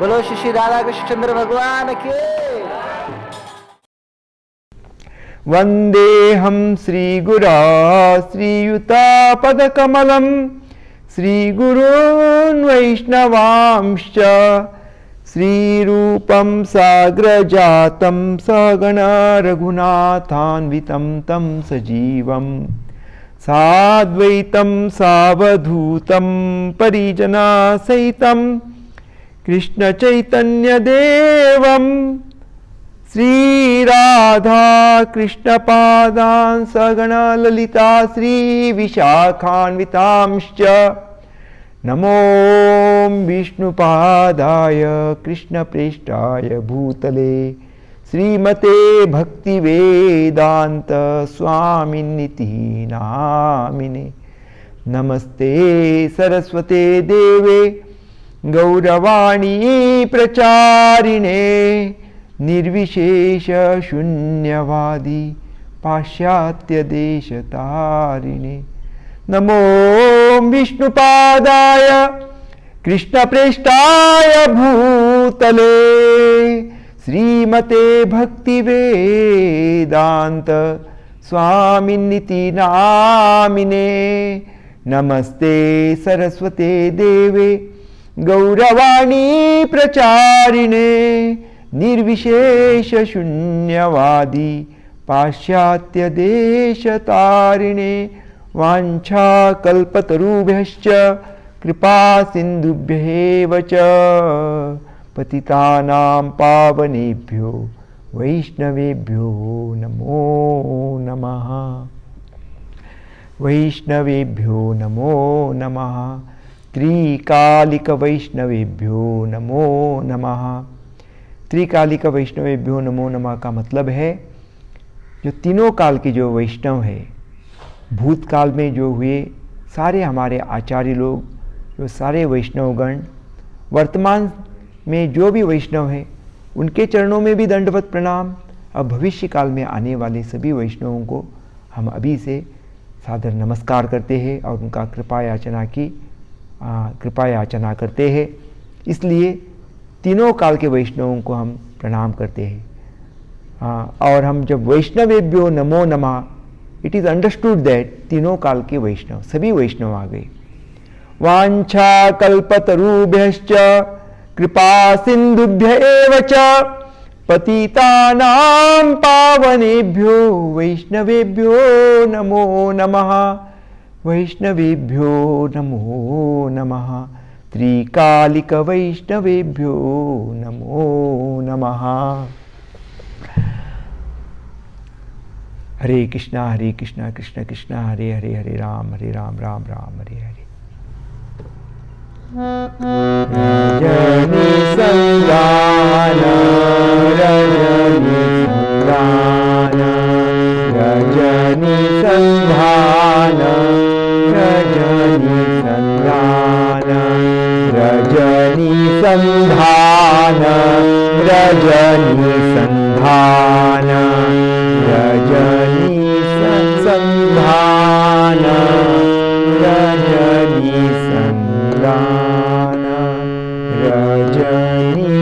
बोलो श्री श्री राधा कृष्णचंद्र भगवान के। वंदेहं श्रीगुरा श्रीयुतापदकमलं श्रीगुरून् वैष्णवांश्च श्रीरूपं साग्रजातं सहगणा रघुनाथान्वितं तं सजीवं साद्वैतं सावधूतं परिजनसहितं कृष्णचैतन्यदेवं श्रीराधा कृष्णपादान् सगणा ललिता श्रीविशाखान्वितांश्च नमो विष्णुपादाय कृष्णप्रेष्ठाय भूतले श्रीमते भक्तिवेदान्त स्वामिनिति नामिने। नमस्ते सरस्वते देवे गौरवाणी प्रचारिणे निर्विशेष शून्यवादी पाश्चात्य देशतारिणे। नमो विष्णुपादाय कृष्णप्रेष्ठाय भूतले श्रीमते भक्तिवेदान्त स्वामिनिति नामिने। नमस्ते सरस्वते देवे गौरवाणी प्रचारिणे निर्विशेष शून्यवादी पाश्चात्य देशतारिणे। वाञ्छाकल्पतरुभ्यश्च कृपा सिन्धुभ्येव च पतितानां पावनेभ्यो वैष्णवेभ्यो नमो नमः। वैष्णवेभ्यो नमो नमः। त्रिकालिक वैष्णवेभ्यो नमो नमः। त्रिकालिक वैष्णवेभ्यो नमो नमः का मतलब है जो तीनों काल के जो वैष्णव है, भूतकाल में जो हुए सारे हमारे आचार्य लोग, जो सारे वैष्णवगण, वर्तमान में जो भी वैष्णव हैं उनके चरणों में भी दंडवत प्रणाम। अब भविष्य काल में आने वाले सभी वैष्णवों को हम अभी से सादर नमस्कार करते हैं और उनका कृपा याचना करते हैं। इसलिए तीनों काल के वैष्णवों को हम प्रणाम करते हैं। और हम जब वैष्णवेभ्यो नमो नमः, इट इज़ अंडरस्टूड दैट तीनों काल के वैष्णव, सभी वैष्णव आ गए। वांछा कल्पतरुभ्यश्च कृपा सिन्धुभ्य एव च पतितानां पावनेभ्यो वैष्णवेभ्यो नमो नमः। वैष्णवेभ्यो नमो नमः। त्रिकालिक वैष्णवेभ्यो नमो नमः। हरे कृष्णा कृष्ण कृष्ण हरे हरे, हरे राम राम राम हरे हरे। रजनी संगान रजनी संगान रजनी संधान रजनी संधान रजनी संधान रजनी संधान रजनी संधान रजनी संधान रजनी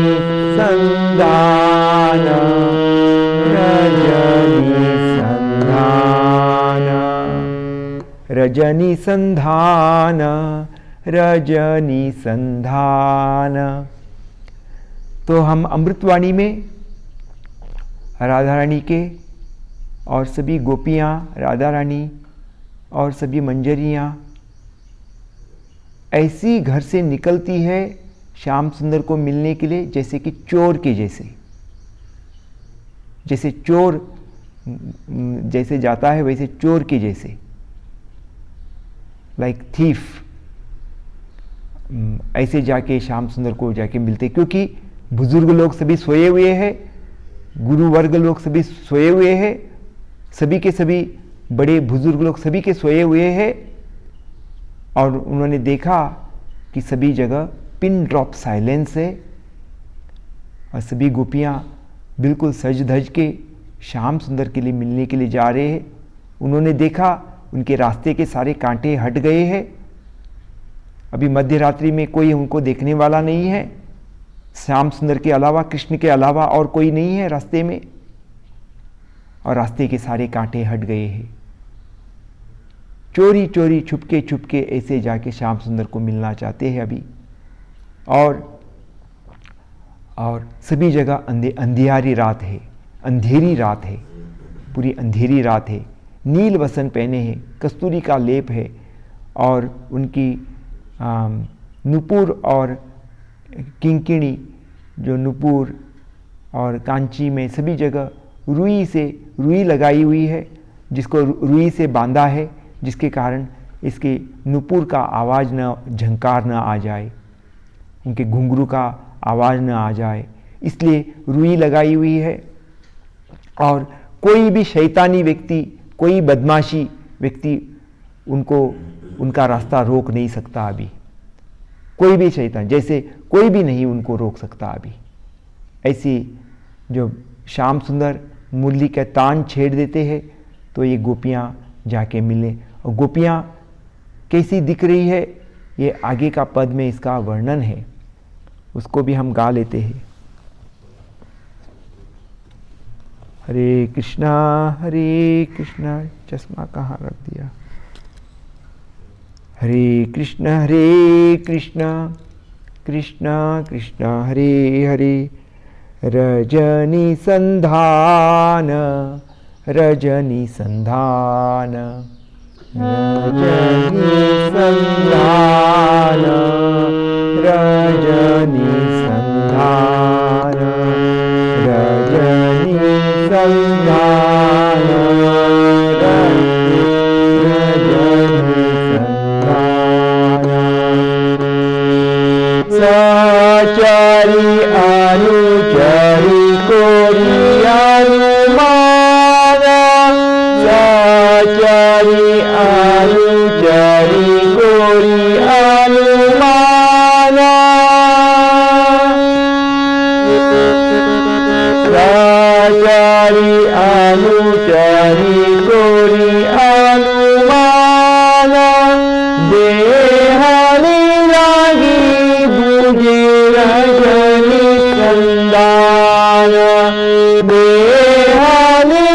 संधान रजनी संधान रजनी संधान। तो हम अमृतवाणी में राधा रानी के और सभी गोपियाँ, राधा रानी और सभी मंजरियाँ ऐसी घर से निकलती है श्याम सुंदर को मिलने के लिए, जैसे कि चोर के जैसे चोर जैसे जाता है वैसे चोर के जैसे, लाइक थीफ, ऐसे जाके श्याम सुंदर को जाके मिलते। क्योंकि बुजुर्ग लोग सभी सोए हुए हैं, गुरु वर्ग लोग सभी सोए हुए हैं, सभी के सभी बड़े बुजुर्ग लोग सभी के सोए हुए हैं। और उन्होंने देखा कि सभी जगह पिन ड्रॉप साइलेंस है और सभी गोपियाँ बिल्कुल सज धज के श्याम सुंदर के लिए मिलने के लिए जा रहे हैं। उन्होंने देखा उनके रास्ते के सारे कांटे हट गए हैं, अभी मध्य रात्रि में कोई उनको देखने वाला नहीं है। श्याम सुंदर के अलावा, कृष्ण के अलावा और कोई नहीं है रास्ते में, और रास्ते के सारे कांटे हट गए हैं। चोरी चोरी छुपके छुपके ऐसे जाके श्याम सुंदर को मिलना चाहते हैं अभी। और सभी जगह अंधियारी रात है, अंधेरी रात है, पूरी अंधेरी रात है। नील वसन पहने हैं, कस्तूरी का लेप है, और उनकी नुपुर और किंकिणी, जो नुपुर और कांची में सभी जगह रुई लगाई हुई है, जिसको रुई से बांधा है, जिसके कारण इसके नुपुर का आवाज़ न, झंकार न आ जाए, उनके घुंघरू का आवाज़ न आ जाए, इसलिए रुई लगाई हुई है। और कोई भी शैतानी व्यक्ति, कोई बदमाशी व्यक्ति उनका रास्ता रोक नहीं सकता अभी। कोई भी शैतान, जैसे कोई भी नहीं उनको रोक सकता अभी। ऐसी जो श्याम सुंदर मुरली का तान छेड़ देते हैं तो ये गोपियाँ जाके मिले। और गोपियाँ कैसी दिख रही है, ये आगे का पद में इसका वर्णन है, उसको भी हम गा लेते हैं। हरे कृष्णा, चश्मा कहाँ रख दिया। हरे कृष्णा कृष्णा कृष्णा हरे हरे, रजनी संधान रजनी संधान रजनी संधान रजनी संधान रजनी संधान सचारी अनुचरी कोरियानुमाना, सचारी अनुचरी कोरियानुमाना, सचारी अनुचरी कोरियानुमाना, देहानी लागी बुझे रजनी संदान, देहानी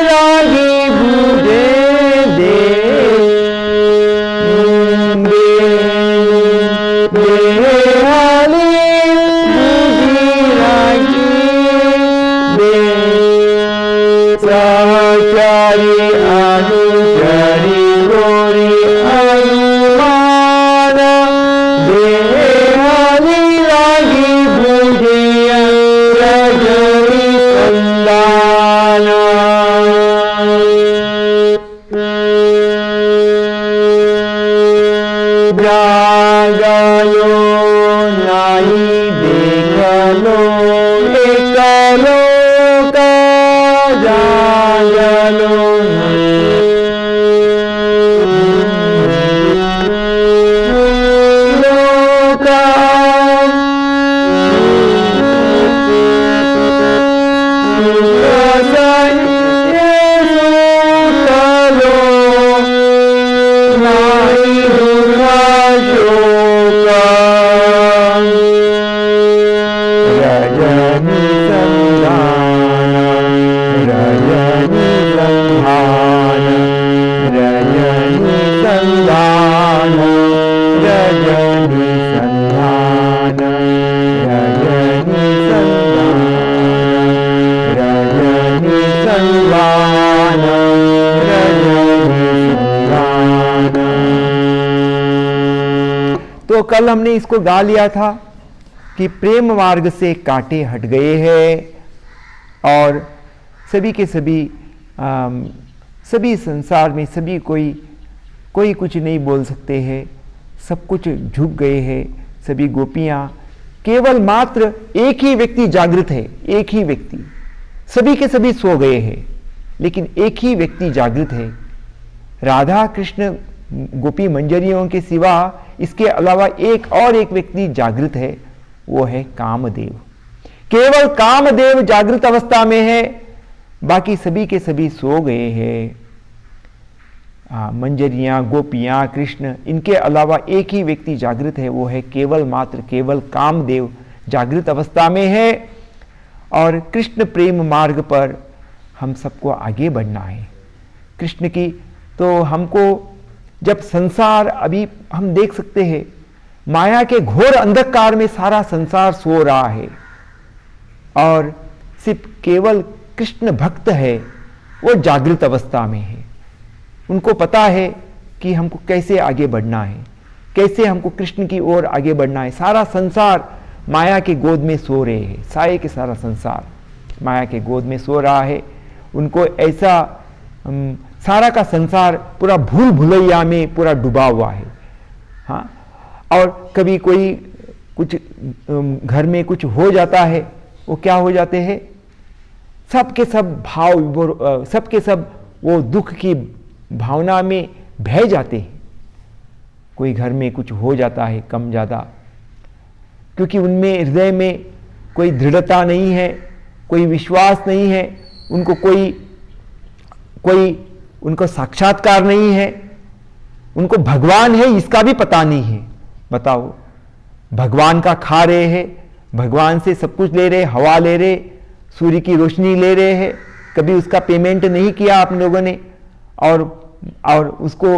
लागी बुझे देहानी बुझी लागी सचारी अनुचरी कोरी अनुमाना, देहानी लागी बुझे रजनी संदान। जागलो नहीं देखलो एकलो का, जागलो लोका रजनी संधान रजनी संधान रजनी संधान रजनी संधान रजनी संधान रजनी संधान रजनी संधान। तो कल हमने इसको गा लिया था कि प्रेम मार्ग से कांटे हट गए हैं, और सभी के सभी संसार में सभी कोई कुछ नहीं बोल सकते हैं, सब कुछ झुक गए हैं। सभी गोपियाँ, केवल मात्र एक ही व्यक्ति जागृत है, एक ही व्यक्ति, सभी के सभी सो गए हैं, लेकिन एक ही व्यक्ति जागृत है। राधा कृष्ण गोपी मंजरियों के सिवा इसके अलावा एक व्यक्ति जागृत है, वो है कामदेव। केवल कामदेव जागृत अवस्था में है, बाकी सभी के सभी सो गए हैं। मंजरियाँ, गोपियाँ, कृष्ण, इनके अलावा एक ही व्यक्ति जागृत है, वो है केवल मात्र केवल कामदेव जागृत अवस्था में है। और कृष्ण प्रेम मार्ग पर हम सबको आगे बढ़ना है। कृष्ण की तो हमको जब संसार, अभी हम देख सकते हैं माया के घोर अंधकार में सारा संसार सो रहा है और सिर्फ केवल कृष्ण भक्त है वो जागृत अवस्था में है। उनको पता है कि हमको कैसे आगे बढ़ना है, कैसे हमको कृष्ण की ओर आगे बढ़ना है। सारा संसार माया के गोद में सो रहे हैं, सारे के सारा संसार माया के गोद में सो रहा है। उनको ऐसा सारा का संसार पूरा भूल भुलैया में पूरा डूबा हुआ है। हाँ, और कभी कोई कुछ घर में कुछ हो जाता है, वो क्या हो जाते हैं, सब के सब भाव, सब के सब वो दुख की भावना में बह जाते हैं। कोई घर में कुछ हो जाता है कम ज़्यादा, क्योंकि उनमें हृदय में कोई दृढ़ता नहीं है, कोई विश्वास नहीं है, उनको कोई उनको साक्षात्कार नहीं है, उनको भगवान है इसका भी पता नहीं है। बताओ, भगवान का खा रहे हैं, भगवान से सब कुछ ले रहे, हवा ले रहे, सूर्य की रोशनी ले रहे हैं, कभी उसका पेमेंट नहीं किया आप लोगों ने, और उसको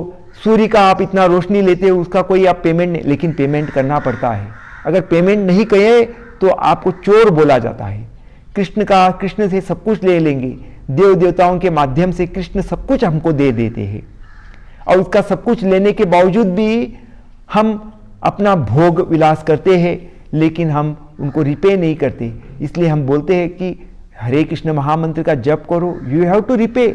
सूर्य का आप इतना रोशनी लेते हो, उसका कोई आप पेमेंट नहीं, लेकिन पेमेंट करना पड़ता है। अगर पेमेंट नहीं करे तो आपको चोर बोला जाता है। कृष्ण से सब कुछ ले लेंगे, देव देवताओं के माध्यम से कृष्ण सब कुछ हमको दे देते हैं, और उसका सब कुछ लेने के बावजूद भी हम अपना भोग विलास करते हैं, लेकिन हम उनको रिपे नहीं करते। इसलिए हम बोलते हैं कि हरे कृष्ण महामंत्र का जप करो, यू हैव टू रिपे।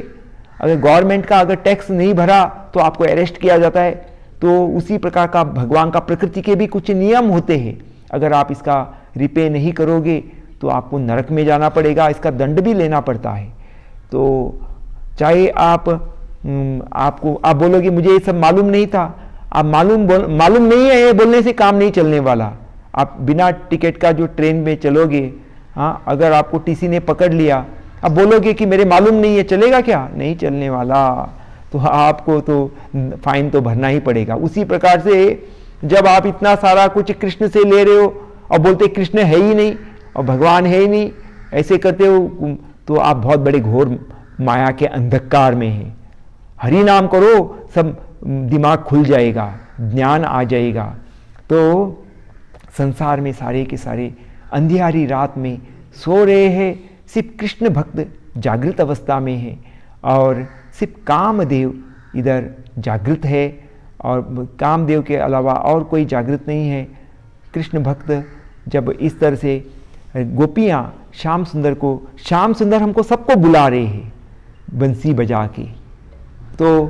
अगर गवर्नमेंट का अगर टैक्स नहीं भरा तो आपको अरेस्ट किया जाता है। तो उसी प्रकार का भगवान का, प्रकृति के भी कुछ नियम होते हैं। अगर आप इसका रिपे नहीं करोगे तो आपको नरक में जाना पड़ेगा, इसका दंड भी लेना पड़ता है। तो चाहे आप बोलोगे मुझे ये सब मालूम नहीं था, आप मालूम नहीं है, ये बोलने से काम नहीं चलने वाला। आप बिना टिकट का जो ट्रेन में चलोगे, हाँ, अगर आपको टीसी ने पकड़ लिया, आप बोलोगे कि मेरे मालूम नहीं है, चलेगा क्या? नहीं चलने वाला। तो आपको तो फाइन तो भरना ही पड़ेगा। उसी प्रकार से जब आप इतना सारा कुछ कृष्ण से ले रहे हो और बोलते कृष्ण है ही नहीं और भगवान है ही नहीं, ऐसे करते हो, तो आप बहुत बड़े घोर माया के अंधकार में हैं। हरि नाम करो, सब दिमाग खुल जाएगा, ज्ञान आ जाएगा। तो संसार में सारे के सारे अंधियारी रात में सो रहे हैं, सिर्फ कृष्ण भक्त जागृत अवस्था में है, और सिर्फ कामदेव इधर जागृत है, और कामदेव के अलावा और कोई जागृत नहीं है। कृष्ण भक्त जब इस तरह से गोपियाँ श्याम सुंदर हमको सबको बुला रहे हैं बंसी बजा के, तो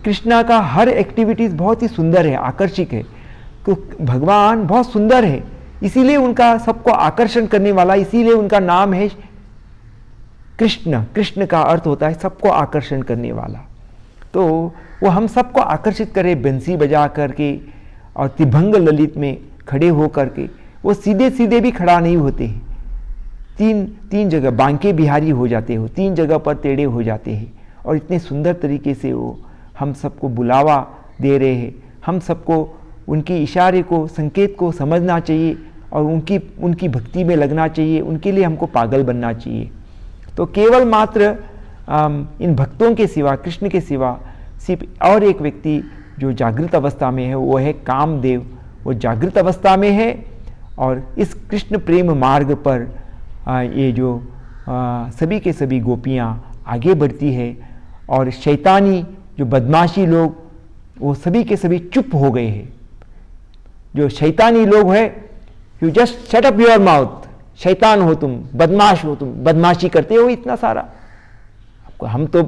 कृष्णा का हर एक्टिविटीज़ बहुत ही सुंदर है, आकर्षक है। तो भगवान बहुत सुंदर है, इसीलिए उनका सबको आकर्षण करने वाला, इसीलिए उनका नाम है कृष्ण। कृष्ण का अर्थ होता है सबको आकर्षण करने वाला। तो वो हम सबको आकर्षित करे बंसी बजा करके और त्रिभंग ललित में खड़े हो करके। वो सीधे सीधे भी खड़ा नहीं होते हैं, तीन जगह बांके बिहारी हो जाते हो, 3 जगह पर टेढ़े हो जाते हैं, और इतने सुंदर तरीके से वो हम सबको बुलावा दे रहे हैं। हम सबको उनकी इशारे को, संकेत को समझना चाहिए और उनकी भक्ति में लगना चाहिए। उनके लिए हमको पागल बनना चाहिए। तो केवल मात्र इन भक्तों के सिवा, कृष्ण के सिवा, सिर्फ और एक व्यक्ति जो जागृत अवस्था में है वो है कामदेव। वो जागृत अवस्था में है और इस कृष्ण प्रेम मार्ग पर ये जो सभी के सभी गोपियाँ आगे बढ़ती है, और शैतानी जो बदमाशी लोग वो सभी के सभी चुप हो गए हैं। जो शैतानी लोग है, you just shut up your mouth, शैतान हो तुम, बदमाश हो तुम, बदमाशी करते हो इतना सारा, हम तो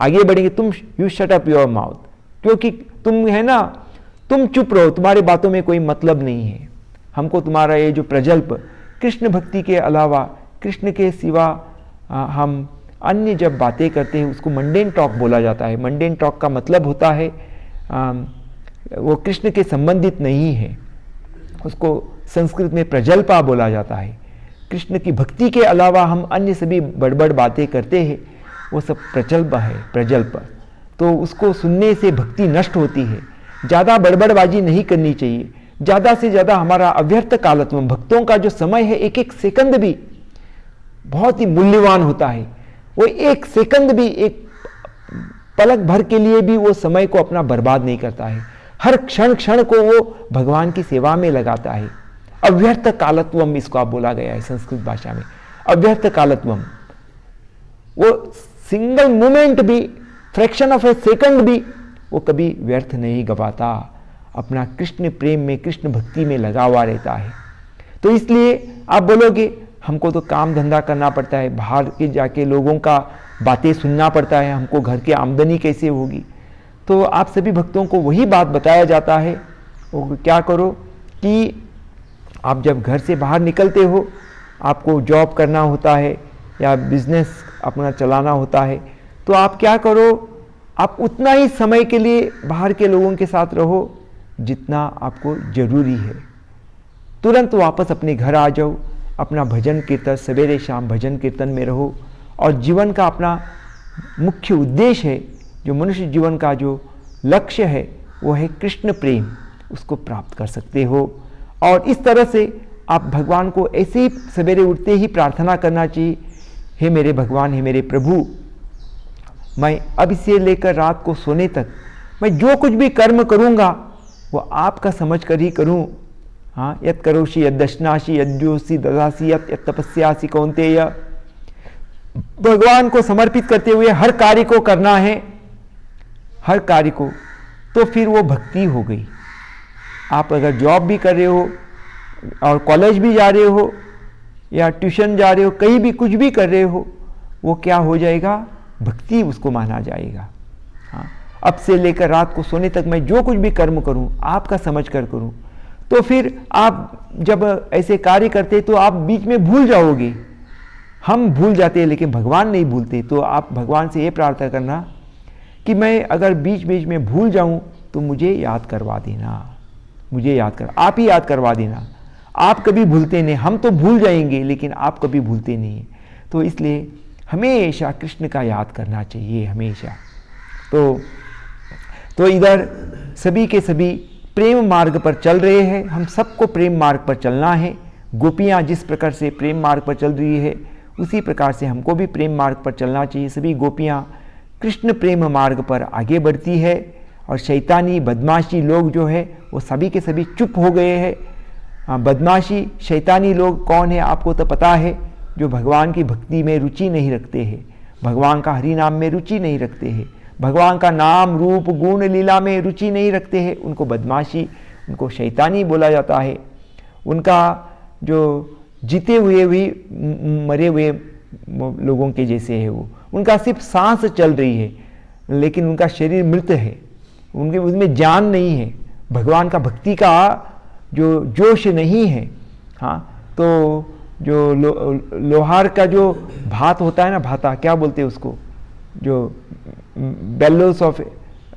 आगे बढ़ेंगे, तुम you shut up your mouth, क्योंकि तुम है ना, तुम चुप रहो, तुम्हारी बातों में कोई मतलब नहीं है। हमको तुम्हारा ये जो प्रजल्प, कृष्ण भक्ति के अलावा, कृष्ण के सिवा हम अन्य जब बातें करते हैं उसको मंडेन टॉक बोला जाता है। मंडेन टॉक का मतलब होता है वो कृष्ण के संबंधित नहीं है, उसको संस्कृत में प्रजल्पा बोला जाता है। कृष्ण की भक्ति के अलावा हम अन्य सभी बड़बड़ बातें करते हैं, वो सब प्रजल्प है, प्रजल्प। तो उसको सुनने से भक्ति नष्ट होती है। ज़्यादा बड़बड़बाजी नहीं करनी चाहिए। ज़्यादा से ज़्यादा हमारा अव्यर्थ कालत्व, भक्तों का जो समय है, एक एक सेकंड भी बहुत ही मूल्यवान होता है। वो एक सेकंड भी, एक पलक भर के लिए भी वो समय को अपना बर्बाद नहीं करता है। हर क्षण क्षण को वो भगवान की सेवा में लगाता है। अव्यर्थ कालत्वम इसको आप बोला गया है संस्कृत भाषा में। अव्यर्थ कालत्वम, वो सिंगल मोमेंट भी, फ्रैक्शन ऑफ ए सेकंड भी वो कभी व्यर्थ नहीं गवाता, अपना कृष्ण प्रेम में, कृष्ण भक्ति में लगा हुआ रहता है। तो इसलिए आप बोलोगे हमको तो काम धंधा करना पड़ता है, बाहर के जाके लोगों का बातें सुनना पड़ता है, हमको घर की आमदनी कैसे होगी। तो आप सभी भक्तों को वही बात बताया जाता है, वो क्या करो कि आप जब घर से बाहर निकलते हो, आपको जॉब करना होता है या बिजनेस अपना चलाना होता है, तो आप क्या करो, आप उतना ही समय के लिए बाहर के लोगों के साथ रहो जितना आपको ज़रूरी है। तुरंत वापस अपने घर आ जाओ, अपना भजन कीर्तन, सवेरे शाम भजन कीर्तन में रहो। और जीवन का अपना मुख्य उद्देश्य है, जो मनुष्य जीवन का जो लक्ष्य है, वो है कृष्ण प्रेम, उसको प्राप्त कर सकते हो। और इस तरह से आप भगवान को ऐसे ही सवेरे उठते ही प्रार्थना करना चाहिए, हे मेरे भगवान, हे मेरे प्रभु, मैं अब से लेकर रात को सोने तक मैं जो कुछ भी कर्म करूँगा वो आपका समझ कर ही करूँ। हाँ, यत् करोषि यद् दशनासि यद्योषि ददासि यत् तपस्यासि कौन्तेय, भगवान को समर्पित करते हुए हर कार्य को करना है, हर कार्य को। तो फिर वो भक्ति हो गई। आप अगर जॉब भी कर रहे हो और कॉलेज भी जा रहे हो या ट्यूशन जा रहे हो, कहीं भी कुछ भी कर रहे हो, वो क्या हो जाएगा, भक्ति उसको माना जाएगा। हाँ, अब से लेकर रात को सोने तक मैं जो कुछ भी कर्म करूं आपका समझ कर करूं। तो फिर आप जब ऐसे कार्य करते तो आप बीच में भूल जाओगे। हम भूल जाते हैं लेकिन भगवान नहीं भूलते। तो आप भगवान से ये प्रार्थना करना कि मैं अगर बीच बीच में भूल जाऊं तो मुझे याद करवा देना, मुझे याद कर, आप ही याद करवा देना। आप कभी भूलते नहीं, हम तो भूल जाएंगे लेकिन आप कभी भूलते नहीं। तो इसलिए हमेशा कृष्ण का याद करना चाहिए, हमेशा। तो इधर सभी के सभी प्रेम मार्ग पर चल रहे हैं। हम सबको प्रेम मार्ग पर चलना है। गोपियाँ जिस प्रकार से प्रेम मार्ग पर चल रही है, उसी प्रकार से हमको भी प्रेम मार्ग पर चलना चाहिए। सभी गोपियाँ कृष्ण प्रेम मार्ग पर आगे बढ़ती है और शैतानी बदमाशी लोग जो है वो सभी के सभी चुप हो गए हैं। बदमाशी शैतानी लोग कौन है आपको तो पता है, जो भगवान की भक्ति में रुचि नहीं रखते हैं, भगवान का हरि नाम में रुचि नहीं रखते हैं, भगवान का नाम रूप गुण लीला में रुचि नहीं रखते हैं, उनको बदमाशी, उनको शैतानी बोला जाता है। उनका जो जीते हुए भी मरे हुए लोगों के जैसे है वो, उनका सिर्फ सांस चल रही है लेकिन उनका शरीर मृत है, उनके उसमें जान नहीं है, भगवान का भक्ति का जो जोश नहीं है। हाँ, तो जो लोहार का जो भात होता है ना, भाता क्या बोलते हैं उसको, जो बेलोस ऑफ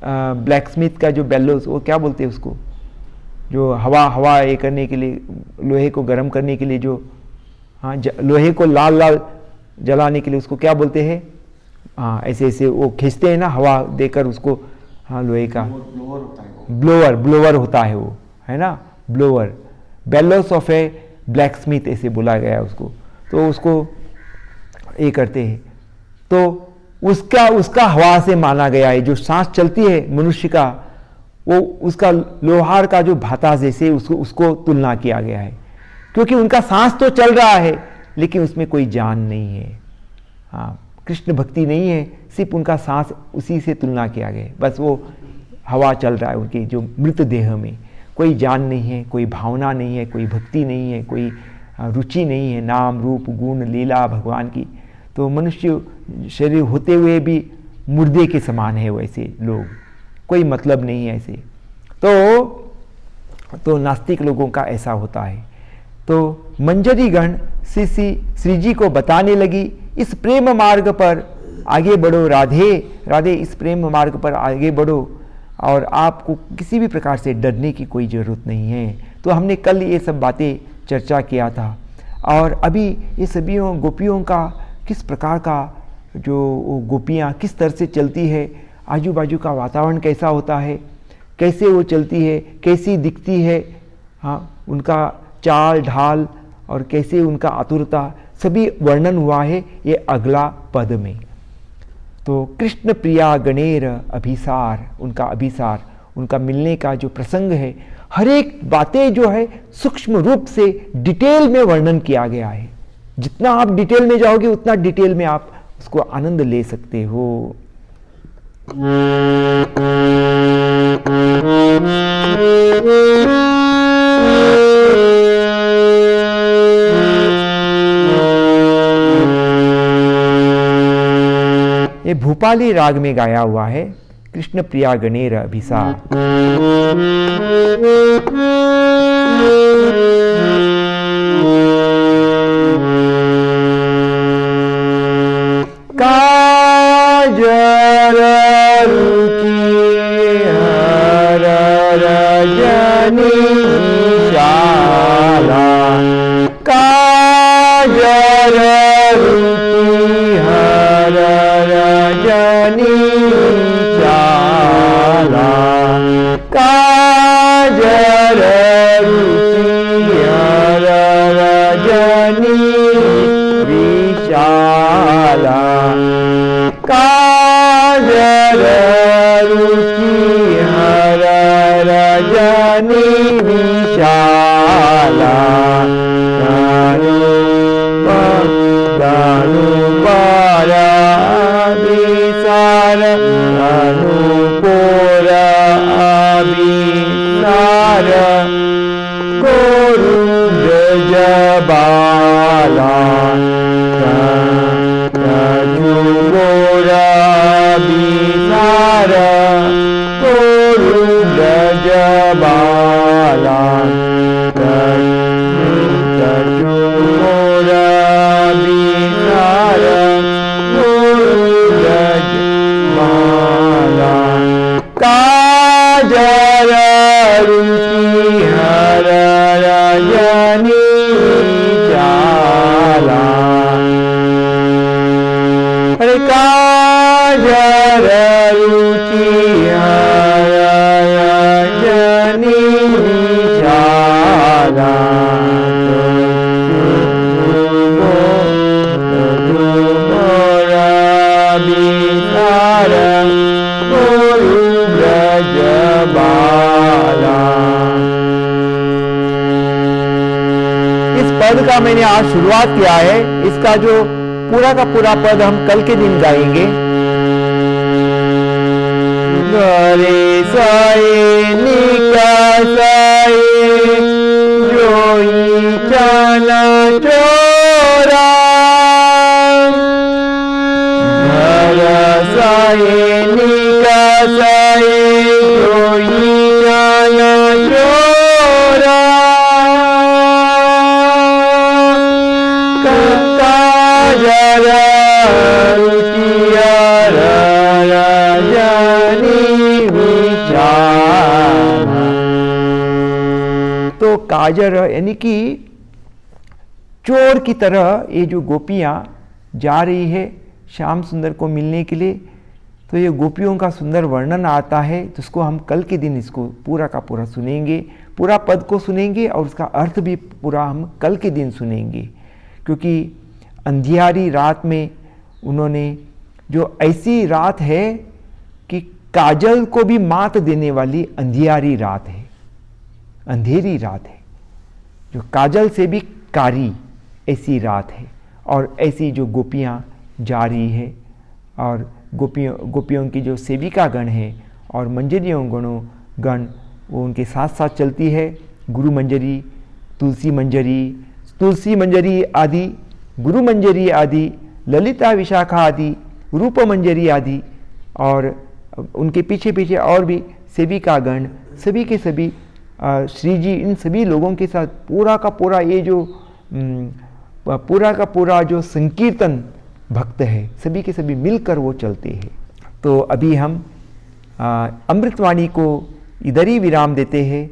ब्लैक स्मिथ का जो बेलोस, वो क्या बोलते हैं उसको, जो हवा ये करने के लिए, लोहे को गर्म करने के लिए जो, हाँ, लोहे को लाल लाल जलाने के लिए उसको क्या बोलते हैं, हाँ, ऐसे ऐसे वो खींचते हैं ना हवा देकर उसको, हाँ, लोहे का ब्लोअर होता है वो, है ना, blower, bellows of A black Smith ऐसे बोला गया है उसको। तो उसको ये करते हैं, तो उसका हवा से माना गया है। जो सांस चलती है मनुष्य का, वो उसका लोहार का जो भाता जैसे उसको तुलना किया गया है, क्योंकि उनका सांस तो चल रहा है लेकिन उसमें कोई जान नहीं है। हाँ, कृष्ण भक्ति नहीं है, सिर्फ उनका सांस, उसी से तुलना किया गया है। बस वो हवा चल रहा है उनकी जो मृत देह में, कोई जान नहीं है, कोई भावना नहीं है, कोई भक्ति नहीं है, कोई रुचि नहीं है नाम रूप गुण लीला भगवान की। तो मनुष्य शरीर होते हुए भी मुर्दे के समान है वैसे लोग, कोई मतलब नहीं है ऐसे। तो नास्तिक लोगों का ऐसा होता है। तो मंजरी गण श्री जी को बताने लगी, इस प्रेम मार्ग पर आगे बढ़ो राधे, राधे इस प्रेम मार्ग पर आगे बढ़ो और आपको किसी भी प्रकार से डरने की कोई ज़रूरत नहीं है। तो हमने कल ये सब बातें चर्चा किया था और अभी ये सभी गोपियों का किस प्रकार का जो गोपियाँ किस तरह से चलती है आजू बाजू का वातावरण कैसा होता है, कैसे वो चलती है, कैसी दिखती है, हाँ, उनका चाल ढाल और कैसे उनका आतुरता सभी वर्णन हुआ है ये अगला पद में। तो कृष्ण प्रिया गणेर अभिसार, उनका अभिसार, उनका मिलने का जो प्रसंग है, हर एक बातें जो है सूक्ष्म रूप से डिटेल में वर्णन किया गया है। जितना आप डिटेल में जाओगे उतना डिटेल में आप उसको आनंद ले सकते हो। ये भूपाली राग में गाया हुआ है, कृष्ण प्रिया गणेर अभिसार। काजर रुचि हर रजनी शाला, काजर रुचि हर रजनी शाला, काजर रुचि हर रजनी विशाला, काजर रुचि हर रजनी विशाला, अनुपरा विसार, अनुपुर अभिसार, गुरु जबाला, विसार, गुरु जबाला, काजर रुचि हर रजनी शाला, अरे काजर रुचि हर रजनी शाला, इस पद का मैंने आज शुरुआत किया है, इसका जो पूरा का पूरा पद हम कल के दिन गाएंगे। गरे साए निकासाए जोई चाना चोरा, साए निकासाए जोई चाना चोरा, काजर रुचि हर रजनी विशाला। तो काजर यानी कि चोर की तरह ये जो गोपियां जा रही है श्याम सुंदर को मिलने के लिए, तो ये गोपियों का सुंदर वर्णन आता है। तो इसको हम कल के दिन इसको पूरा का पूरा सुनेंगे, पूरा पद को सुनेंगे और उसका अर्थ भी पूरा हम कल के दिन सुनेंगे, क्योंकि अंधियारी रात में उन्होंने जो ऐसी रात है कि काजल को भी मात देने वाली अंधियारी रात है, अंधेरी रात है, जो काजल से भी कारी ऐसी रात है। और ऐसी जो गोपियाँ जा रही है और गोपियों की जो सेविका गण है और मंजरियों गण वो उनके साथ साथ चलती है। गुरु मंजरी, तुलसी मंजरी आदि, गुरु मंजरी आदि, ललिता विशाखा आदि, रूप मंजरी आदि, और उनके पीछे पीछे और भी सेविका गण, सभी के सभी श्री जी, इन सभी लोगों के साथ पूरा का पूरा ये जो पूरा का पूरा जो संकीर्तन भक्त है, सभी के सभी मिलकर वो चलते हैं। तो अभी हम अमृतवाणी को इधर ही विराम देते हैं।